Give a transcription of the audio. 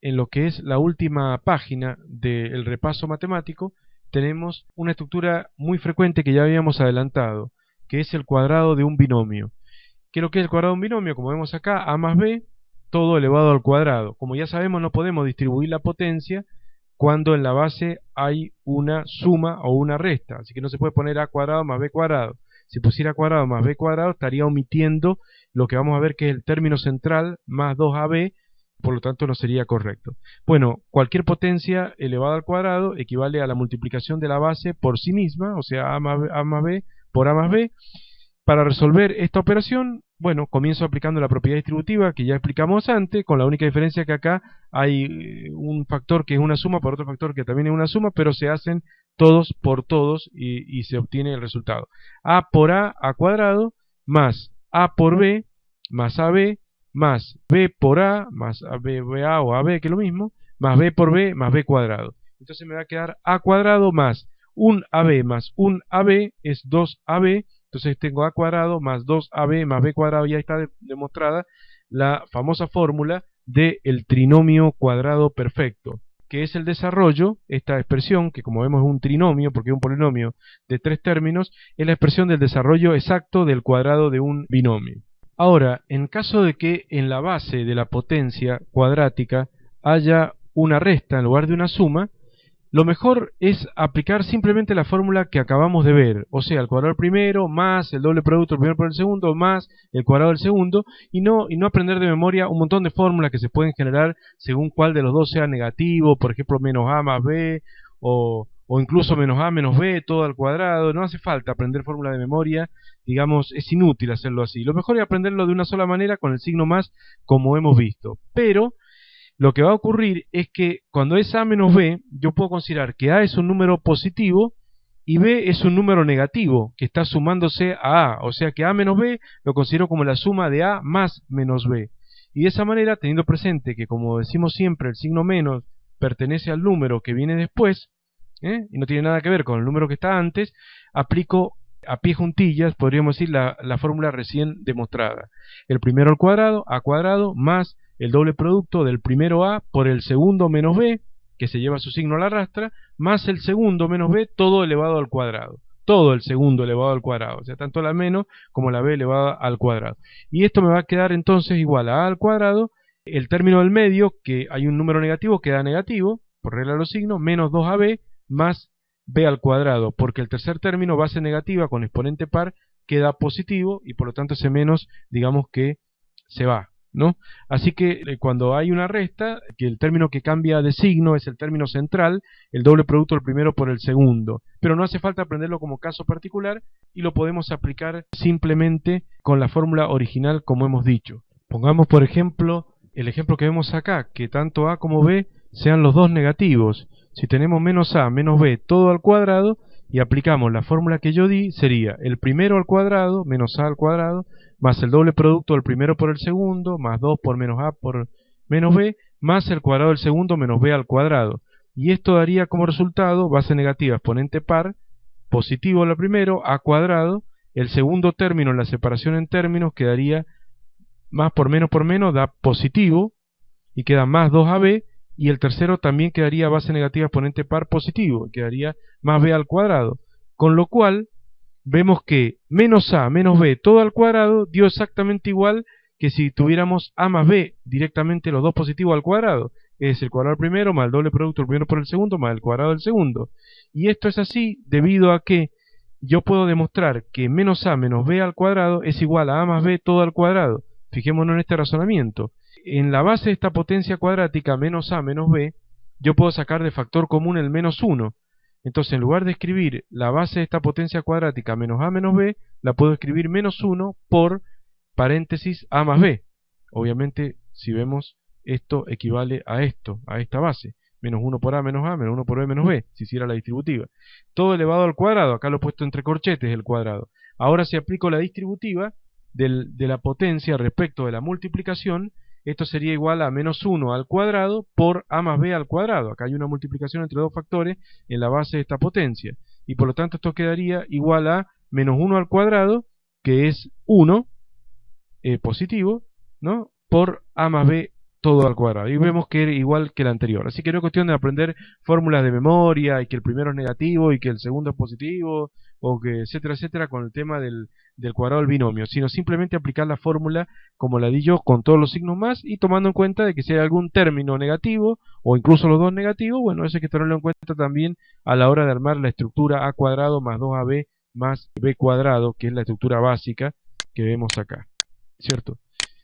en lo que es la última página del repaso matemático, tenemos una estructura muy frecuente que ya habíamos adelantado, que es el cuadrado de un binomio. ¿Qué es lo que es el cuadrado de un binomio? Como vemos acá, a más b, todo elevado al cuadrado. Como ya sabemos, no podemos distribuir la potencia cuando en la base hay una suma o una resta, así que no se puede poner a cuadrado más b cuadrado. Si pusiera a cuadrado más b cuadrado, estaría omitiendo lo que vamos a ver que es el término central más 2ab, por lo tanto no sería correcto. Bueno, cualquier potencia elevada al cuadrado equivale a la multiplicación de la base por sí misma, o sea, a más b por a más b. Para resolver esta operación, bueno, comienzo aplicando la propiedad distributiva que ya explicamos antes, con la única diferencia que acá hay un factor que es una suma por otro factor que también es una suma, pero se hacen todos por todos y se obtiene el resultado. A por a cuadrado, más a por b, más ab, más b por a, más ba o ab, que es lo mismo, más b por b, más b cuadrado. Entonces me va a quedar a cuadrado más un ab es 2ab. Entonces tengo a cuadrado más 2ab más b cuadrado, ya está demostrada la famosa fórmula del trinomio cuadrado perfecto, que es el desarrollo, esta expresión, que como vemos es un trinomio, porque es un polinomio de 3 términos, es la expresión del desarrollo exacto del cuadrado de un binomio. Ahora, en caso de que en la base de la potencia cuadrática haya una resta en lugar de una suma, lo mejor es aplicar simplemente la fórmula que acabamos de ver, o sea, el cuadrado del primero más el doble producto del primero por el segundo más el cuadrado del segundo, y no aprender de memoria un montón de fórmulas que se pueden generar según cuál de los dos sea negativo, por ejemplo, menos a más b, o incluso menos a menos b, todo al cuadrado. No hace falta aprender fórmula de memoria, digamos, es inútil hacerlo así. Lo mejor es aprenderlo de una sola manera, con el signo más, como hemos visto. Pero lo que va a ocurrir es que cuando es a menos b, yo puedo considerar que a es un número positivo y b es un número negativo que está sumándose a a, o sea que a menos b lo considero como la suma de a más menos b. Y de esa manera, teniendo presente que, como decimos siempre, el signo menos pertenece al número que viene después, y no tiene nada que ver con el número que está antes, aplico a pie juntillas, podríamos decir, la fórmula recién demostrada. El primero al cuadrado, a cuadrado, más el doble producto del primero a por el segundo menos b, que se lleva su signo a la rastra, más el segundo menos b, todo elevado al cuadrado. Todo el segundo elevado al cuadrado, o sea, tanto la menos como la b elevada al cuadrado. Y esto me va a quedar entonces igual a al cuadrado, el término del medio, que hay un número negativo, queda negativo, por regla de los signos, menos 2ab, más b al cuadrado, porque el tercer término, base negativa con exponente par, queda positivo, y por lo tanto ese menos, digamos que se va, ¿no? Así que cuando hay una resta, que el término que cambia de signo es el término central, el doble producto del primero por el segundo. Pero no hace falta aprenderlo como caso particular y lo podemos aplicar simplemente con la fórmula original, como hemos dicho. Pongamos, por ejemplo, el ejemplo que vemos acá, que tanto a como b sean los dos negativos. Si tenemos menos a menos b todo al cuadrado y aplicamos la fórmula que yo di, sería el primero al cuadrado menos a al cuadrado más el doble producto del primero por el segundo, más 2 por menos a por menos b, más el cuadrado del segundo menos b al cuadrado. Y esto daría como resultado base negativa exponente par, positivo lo primero, a cuadrado, el segundo término en la separación en términos quedaría más por menos da positivo, y queda más 2ab, y el tercero también quedaría base negativa exponente par positivo, quedaría más b al cuadrado, con lo cual vemos que menos a menos b todo al cuadrado dio exactamente igual que si tuviéramos a más b directamente los dos positivos al cuadrado, es el cuadrado del primero más el doble producto del primero por el segundo más el cuadrado del segundo. Y esto es así debido a que yo puedo demostrar que menos a menos b al cuadrado es igual a más b todo al cuadrado. Fijémonos en este razonamiento. En la base de esta potencia cuadrática menos a menos b, yo puedo sacar de factor común el menos 1. Entonces, en lugar de escribir la base de esta potencia cuadrática menos a menos b, la puedo escribir menos 1 por paréntesis a más b. Obviamente, si vemos, esto equivale a esto, a esta base. Menos 1 por a, menos 1 por b, menos b, si hiciera la distributiva. Todo elevado al cuadrado, acá lo he puesto entre corchetes el cuadrado. Ahora si aplico la distributiva de la potencia respecto de la multiplicación, esto sería igual a menos 1 al cuadrado por a más b al cuadrado. Acá hay una multiplicación entre dos factores en la base de esta potencia. Y por lo tanto esto quedaría igual a menos 1 al cuadrado, que es 1, positivo, ¿no? Por a más b todo al cuadrado. Y vemos que era igual que el anterior. Así que no es cuestión de aprender fórmulas de memoria y que el primero es negativo y que el segundo es positivo o que etcétera, etcétera con el tema del cuadrado del binomio, sino simplemente aplicar la fórmula como la di yo con todos los signos más y tomando en cuenta de que si hay algún término negativo o incluso los dos negativos, bueno, eso hay que tenerlo en cuenta también a la hora de armar la estructura a cuadrado más 2ab más b cuadrado, que es la estructura básica que vemos acá, ¿cierto?